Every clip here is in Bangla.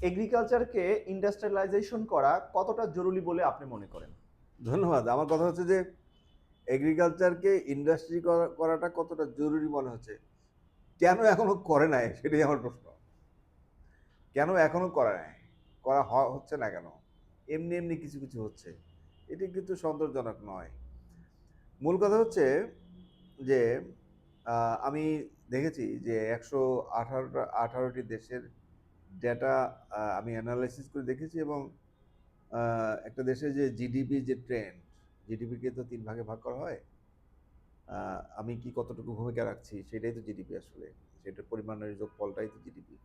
এগ্রিকালচারকে ইন্ডাস্ট্রিয়ালাইজেশন করা কতটা জরুরি বলে আপনি মনে করেন? ধন্যবাদ। আমার কথা হচ্ছে যে এগ্রিকালচারকে ইন্ডাস্ট্রি করাটা কতটা জরুরি মনে হচ্ছে। কেন এখনো করে নাই সেটাই আমার প্রশ্ন। কেন এখনো করে নাই? করা হচ্ছে না কেন? এমনি, এমনি কিছু, কিছু হচ্ছে। এটি কিন্তু সন্তোষজনক নয়। মূল কথা হচ্ছে যে আ আমি দেখেছি যে ১১৮টি দেশের ডেটা আমি এনালাইসিস করে দেখেছি এবং আ একটা দেশের যে জিডিপি যে ট্রেন্ড, জিডিপিকে তো ৩ ভাগে ভাগ করা হয়। আ আমি কি কতটুকু ভূমিকা রাখছি সেটাই তো জিডিপি আসলে। সেটার পরিমাণের যোগফলটাই তো জিডিপি।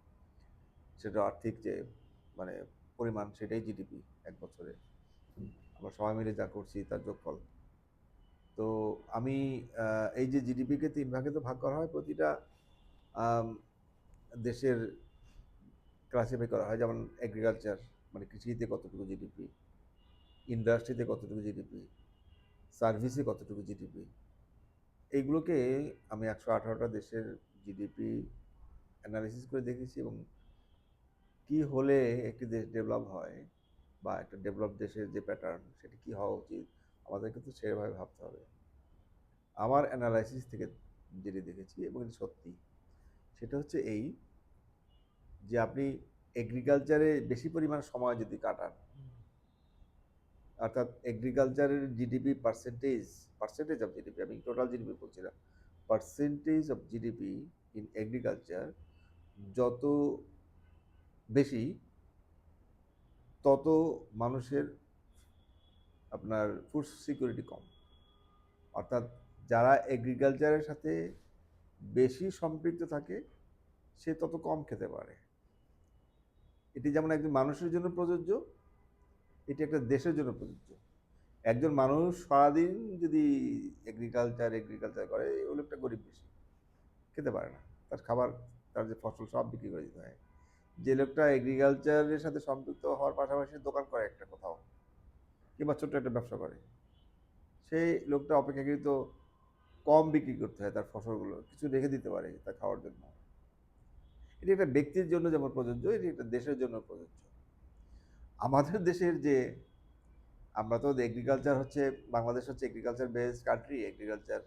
সেটা আর্থিক যে মানে পরিমাণ সেটাই জিডিপি এক বছরে। আমরা সবাই মিলে যা করছি তার যোগফল। তো আমি আ এই যে জিডিপিকে ৩ ভাগে তো ভাগ করা হয় প্রতিটা আম দেশের ক্লাসিফাই করা হয়। যেমন এগ্রিকালচার মানে কৃষিতে কতটুকু জিডিপি, ইন্ডাস্ট্রিতে কতটুকু জিডিপি, সার্ভিসে কতটুকু জিডিপি। এইগুলোকে আমি ১১৮টা দেশের জিডিপি অ্যানালাইসিস করে দেখেছি এবং কি হলে একটি দেশ ডেভেলপ হয় বা একটা ডেভেলপ দেশের যে প্যাটার্ন সেটা কি হওয়া উচিত আমাদের কিন্তু সেভাবে ভাবতে হবে। আমার অ্যানালাইসিস থেকে যেটি দেখেছি এবং এটা সত্যি সেটা হচ্ছে এই যে আপনি এগ্রিকালচারে বেশি পরিমাণ সময় যদি কাটান অর্থাৎ এগ্রিকালচারের জিডিপি পার্সেন্টেজ অফ জিডিপি আমি টোটাল জিডিপি বলছি না percentage of GDP in agriculture যত বেশি তত মানুষের আপনার ফুড সিকিউরিটি কম অর্থাৎ যারা এগ্রিকালচারের সাথে বেশি সম্পৃক্ত থাকে সে তত কম খেতে পারে এটি যেমন একজন মানুষের জন্য প্রযোজ্য এটি একটা দেশের জন্য প্রযোজ্য একজন মানুষ সারাদিন যদি এগ্রিকালচার করে ওই লোকটা গরিব বেশি খেতে পারে না তার খাবার তার যে ফসল সব বিক্রি করে দিতে হয় যে লোকটা এগ্রিকালচারের সাথে সম্পৃক্ত হওয়ার পাশাপাশি দোকান করে একটা কোথাও কিংবা ছোট্ট একটা ব্যবসা করে সেই লোকটা অপেক্ষাকৃত কম বিক্রি করতে হয় তার ফসলগুলো কিছু রেখে দিতে পারে তা খাওয়ার জন্য এটি একটা ব্যক্তির জন্য যেমন প্রযোজ্য এটি একটা দেশের জন্য প্রযোজ্য আমাদের দেশের যে আমরা তো এগ্রিকালচার হচ্ছে বাংলাদেশ হচ্ছে এগ্রিকালচার বেসড কান্ট্রি এগ্রিকালচার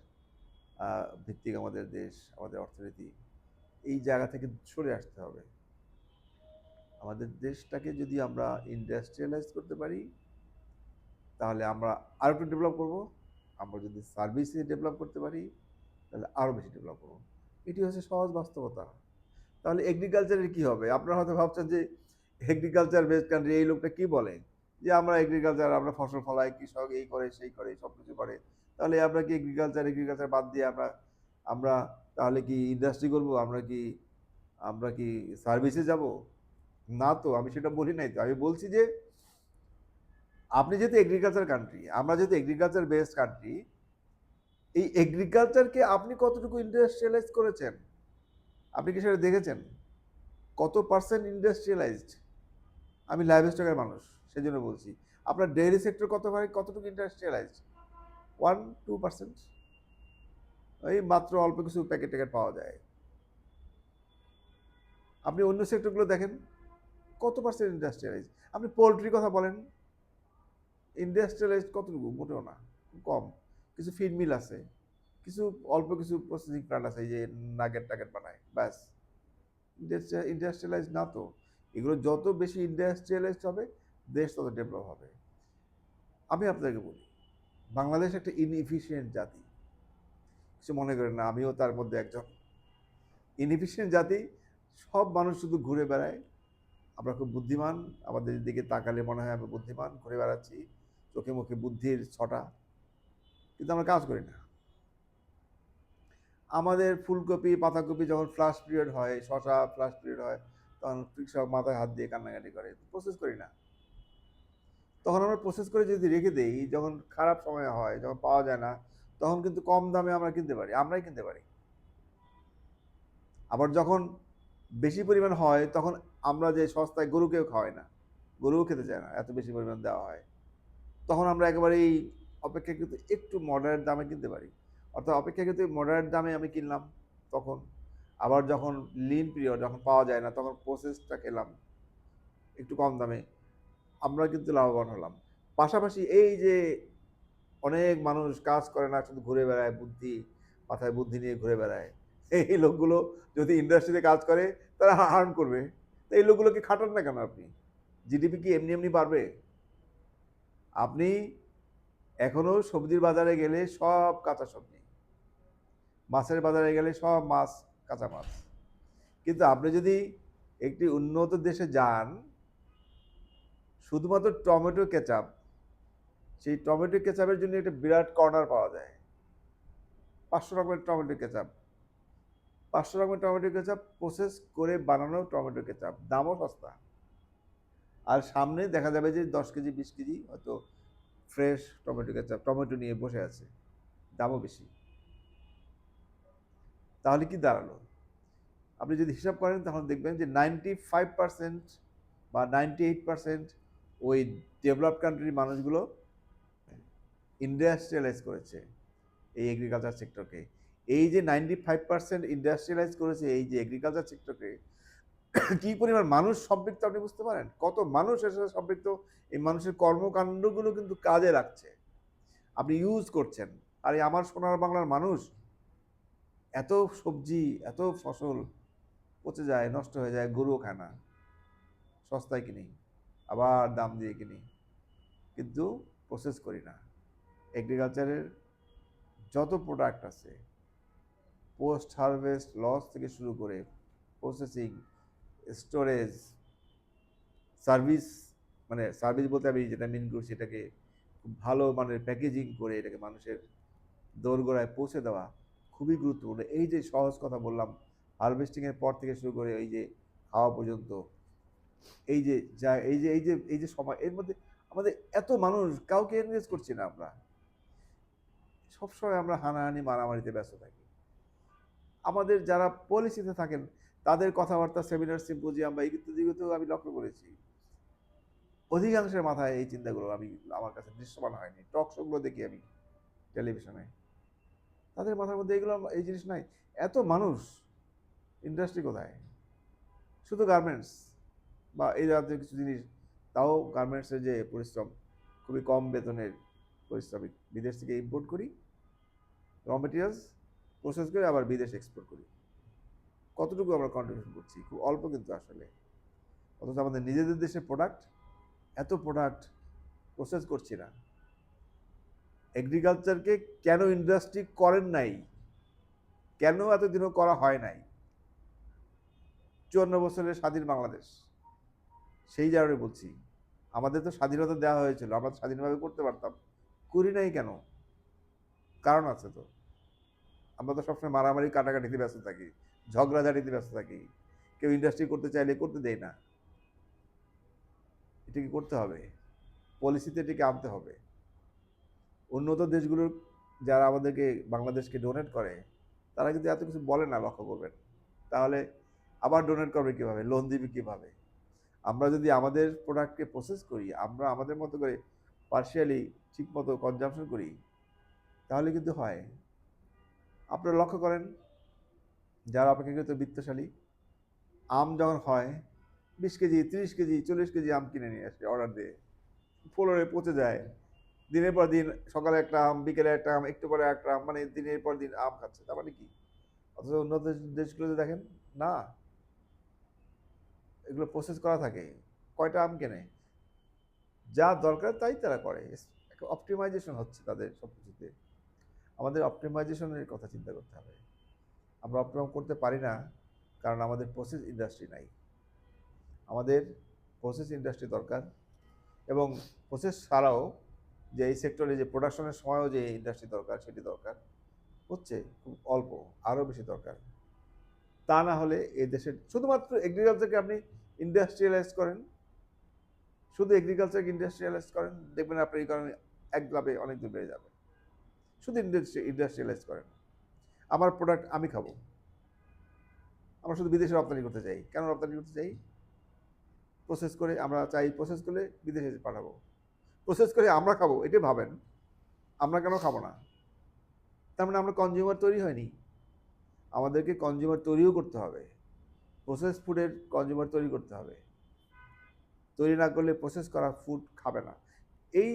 ভিত্তিক আমাদের দেশ আমাদের অর্থনীতি এই জায়গা থেকে সরে আসতে হবে আমাদের দেশটাকে যদি আমরা ইন্ডাস্ট্রিয়ালাইজ করতে পারি তাহলে আমরা আরও একটু ডেভেলপ করবো আমরা যদি সার্ভিসে ডেভেলপ করতে পারি তাহলে আরও বেশি ডেভেলপ করবো এটি হচ্ছে সহজ বাস্তবতা তাহলে এগ্রিকালচারের কি হবে আপনারা হয়তো ভাবছেন যে এগ্রিকালচার বেসড কান্ট্রি এই লোকটা কি বলে যে আমরা এগ্রিকালচার আমরা ফসল ফলাই কৃষক এই করে সেই করে সব কিছু করে তাহলে আমরা কি এগ্রিকালচার বাদ দিয়ে আমরা আমরা তাহলে কি ইন্ডাস্ট্রি করবো আমরা কি সার্ভিসে যাব না তো আমি সেটা বলি নাই তো আমি বলছি যে আপনি যেহেতু এগ্রিকালচার কান্ট্রি আমরা যেহেতু এগ্রিকালচার বেসড কান্ট্রি এই এগ্রিকালচারকে আপনি কতটুকু ইন্ডাস্ট্রিয়ালাইজ করেছেন আপনি কি সেটা দেখেছেন কত পার্সেন্ট ইন্ডাস্ট্রিয়ালাইজড আমি লাইভ স্টকের মানুষ সেজন্য বলছি আপনার ডেইরি সেক্টর কতটুকু ইন্ডাস্ট্রিয়ালাইজড 1-2% এই মাত্র অল্প কিছু প্যাকেট ট্যাকেট পাওয়া যায় আপনি অন্য সেক্টরগুলো দেখেন কত পার্সেন্ট ইন্ডাস্ট্রিয়ালাইজ আপনি পোলট্রির কথা বলেন ইন্ডাস্ট্রিয়ালাইজড কতটুকু মোটেও না কম কিছু ফিড মিল আছে কিছু অল্প কিছু প্রসেসিং প্ল্যান্ট আছে যে নাগেট টাগেট বানায় ব্যাস ইন্ডাস্ট্রিয়ালাইজ না তো এগুলো যত বেশি ইন্ডাস্ট্রিয়ালাইজড হবে দেশ তত ডেভেলপ হবে আমি আপনাকে বলি বাংলাদেশ একটা ইনএফিশিয়েন্ট জাতি কিছু মনে করেন না আমিও তার মধ্যে একজন ইনএফিশিয়েন্ট জাতি সব মানুষ শুধু ঘুরে বেড়ায় আমরা খুব বুদ্ধিমান আমাদের দিকে তাকালে মনে হয় আমরা বুদ্ধিমান ঘুরে বেড়াচ্ছি চোখে মুখে বুদ্ধির ছটা কিন্তু আমরা কাজ করি না আমাদের ফুলকপি পাতাকপি যখন ফ্লাশ পিরিয়ড হয় শশা ফ্লাশ পিরিয়ড হয় তখন কৃষক মাথায় হাত দিয়ে কান্নাকাটি করে প্রসেস করি না তখন আমরা প্রসেস করে যদি রেখে দেই যখন খারাপ সময় হয় যখন পাওয়া যায় না তখন কিন্তু কম দামে আমরা কিনতে পারি আমরাই কিনতে পারি আবার যখন বেশি পরিমাণ হয় তখন আমরা যে সস্তায় গরুকেও খাওয়াই না গরুও খেতে চায় না এত বেশি পরিমাণ দেওয়া হয় তখন আমরা একেবারেই অপেক্ষাকৃত একটু মডারেট দামে কিনতে পারি অর্থাৎ অপেক্ষাকৃত মডারেট দামে আমি কিনলাম তখন আবার যখন লিন পিরিয়ড যখন পাওয়া যায় না তখন প্রসেসটা খেলাম একটু কম দামে, আমরা কিন্তু লাভবান হলাম। পাশাপাশি এই যে অনেক মানুষ কাজ করে না, শুধু ঘুরে বেড়ায়, মাথায় বুদ্ধি নিয়ে ঘুরে বেড়ায়, এই লোকগুলো যদি ইন্ডাস্ট্রিতে কাজ করে তারা আর্ন করবে। তো এই লোকগুলোকে খাটান না কেন আপনি? জিডিপি কি এমনি এমনি বাড়বে? আপনি এখনো সবজির বাজারে গেলে সব কাঁচা সবজি, মাছের বাজারে গেলে সব মাছ, কাঁচা মাছ। কিন্তু আপনি যদি একটি উন্নত দেশে যান, শুধুমাত্র টমেটো কেচাপ, সেই টমেটো কেচাপের জন্য একটা বিরাট কর্নার পাওয়া যায়। 500 রকমের টমেটো কেচাপ, 500 রকমের টমেটো কেচাপ, প্রসেস করে বানানো টমেটো কেচাপ, দামও সস্তা। আর সামনে দেখা যাবে যে 10 কেজি 20 কেজি হয়তো ফ্রেশ টমেটো কেচাপ, টমেটো নিয়ে বসে আছে, দামও বেশি। তাহলে কি দাঁড়ালো? আপনি যদি হিসাব করেন তাহলে দেখবেন যে 95% বা 98% ওই ডেভেলপড কান্ট্রির মানুষগুলো ইন্ডাস্ট্রিয়ালাইজ করেছে এই এগ্রিকালচার সেক্টরকে। এই যে 95% ইন্ডাস্ট্রিয়ালাইজ করেছে এই যে এগ্রিকালচার সেক্টরকে, কি পরিমাণ মানুষ সম্পৃক্ত আপনি বুঝতে পারেন? কত মানুষ এর সাথে সম্পৃক্ত? এই মানুষের কর্মকাণ্ডগুলো কিন্তু কাজে লাগছে, আপনি ইউজ করছেন। আর এই আমার সোনার বাংলার মানুষ এত সবজি, এত ফসল পচে যায়, নষ্ট হয়ে যায়, গরুও খায় না, সস্তায় কিনি, আবার দাম দিয়ে কিনি, কিন্তু প্রসেস করি না। এগ্রিকালচারের যত প্রোডাক্ট আছে, পোস্ট হারভেস্ট লস থেকে শুরু করে প্রসেসিং, স্টোরেজ, সার্ভিস, মানে সার্ভিস বলতে আমি যেটা মিন করি সেটাকে খুব ভালো মানের প্যাকেজিং করে এটাকে মানুষের দোরগোড়ায় পৌঁছে দেওয়া খুবই গুরুত্বপূর্ণ। এই যে সহজ কথা বললাম, হারভেস্টিংয়ের পর থেকে শুরু করে এই যে খাওয়া পর্যন্ত, এই যে যা এই যে সময়, এর মধ্যে আমাদের এত মানুষ, কাউকে এনগেজ করছি না আমরা। সবসময় আমরা হানাহানি মারামারিতে ব্যস্ত থাকি। আমাদের যারা পলিসিতে থাকেন তাদের কথাবার্তা, সেমিনার, সিম্পোজিয়াম বা ইত্যাদিতেও আমি লক্ষ্য করেছি, অধিকাংশের মাথায় এই চিন্তাগুলো আমার কাছে দৃশ্যমান হয়নি। টক শোগুলো দেখি আমি টেলিভিশনে, তাদের মাথার মধ্যে এগুলো, এই জিনিস নাই। এত মানুষ, ইন্ডাস্ট্রি কোথায়? শুধু গার্মেন্টস বা এই জাতীয় কিছু জিনিস, তাও গার্মেন্টসের যে পরিশ্রম, খুবই কম বেতনের পরিশ্রমিক, বিদেশ থেকে ইম্পোর্ট করি, র মেটেরিয়ালস প্রসেস করে আবার বিদেশে এক্সপোর্ট করি। কতটুকু আমরা কন্ট্রিবিউশন করছি? খুব অল্প কিন্তু আসলে। অথচ আমাদের নিজেদের দেশের প্রোডাক্ট, এত প্রোডাক্ট প্রসেস করছি না। এগ্রিকালচারকে কেন ইন্ডাস্ট্রি করেন নাই, কেন এতদিনও করা হয় নাই? 54 বছরের স্বাধীন বাংলাদেশ, সেই জায়গায় বলছি, আমাদের তো স্বাধীনতা দেওয়া হয়েছিল, আমরা তো স্বাধীনভাবে করতে পারতাম, করি নাই কেন? কারণ আছে তো। আমরা তো সবসময় মারামারি কাটাকাটিতে ব্যস্ত থাকি, ঝগড়াঝাটিতে ব্যস্ত থাকি, কেউ ইন্ডাস্ট্রি করতে চাইলে করতে দেয় না। এটাকে করতে হবে, পলিসিতে এটাকে আনতে হবে। উন্নত দেশগুলোর যারা আমাদেরকে, বাংলাদেশকে ডোনেট করে, তারা কিন্তু এত কিছু বলে না, লক্ষ্য করবেন। তাহলে আবার ডোনেট করবে কিভাবে, লোন দিবে কিভাবে? আমরা যদি আমাদের প্রোডাক্টকে প্রসেস করি, আমরা আমাদের মতো করে পার্শিয়ালি ঠিক মতো কনজামশন করি, তাহলে কিন্তু হয়। আপনারা লক্ষ্য করেন, যারা অপেক্ষাকৃত বিত্তশালী, আম যখন হয় 20 কেজি 30 কেজি 40 কেজি আম কিনে নিয়ে আসে অর্ডার দিয়ে, ফ্লোরে পচে যায়, দিনের পর দিন, সকালে একটা আম, বিকেলে একটা আম, একটু পরে একটা আম, মানে দিনের পর দিন আম খাচ্ছে। তার মানে কি? অথচ উন্নত দেশগুলোতে দেখেন না, এগুলো প্রসেস করা থাকে, কয়টা আম কেনে, যা দরকার তাই তারা করে। অপটিমাইজেশন হচ্ছে তাদের সবকিছুতে। আমাদের অপটিমাইজেশনের কথা চিন্তা করতে হবে। আমরা অপটিমাইজ করতে পারি না, কারণ আমাদের প্রসেস ইন্ডাস্ট্রি নাই। আমাদের প্রসেস ইন্ডাস্ট্রি দরকার, এবং প্রসেস ছাড়াও যে এই সেক্টরে যে প্রোডাকশনের সময়ও যে ইন্ডাস্ট্রি দরকার, সেটি দরকার হচ্ছে খুব অল্প, আরও বেশি দরকার। তা না হলে এই দেশের শুধুমাত্র এগ্রিকালচারকে আপনি ইন্ডাস্ট্রিয়ালাইজ করেন, শুধু এগ্রিকালচারকে ইন্ডাস্ট্রিয়ালাইজ করেন, দেখবেন আপনার ইকোনমি এক লাভে অনেক দূর বেড়ে যাবে। শুধু ইন্ডাস্ট্রিয়ালাইজ করেন। আমার প্রোডাক্ট আমি খাবো, আমরা শুধু বিদেশে রপ্তানি করতে চাই। কেন রপ্তানি করতে চাই? প্রসেস করে আমরা চাই, প্রসেস করে বিদেশে পাঠাবো, প্রসেস করে আমরা খাবো, এটাই ভাবেন। আমরা কেন খাবো না? তার মানে আমরা কনজিউমার তৈরি হয়নি। আমাদেরকে কনজিউমার তৈরিও করতে হবে, প্রসেস ফুডের কনজিউমার তৈরি করতে হবে। তৈরি না করলে প্রসেস করা ফুড খাবে না। এই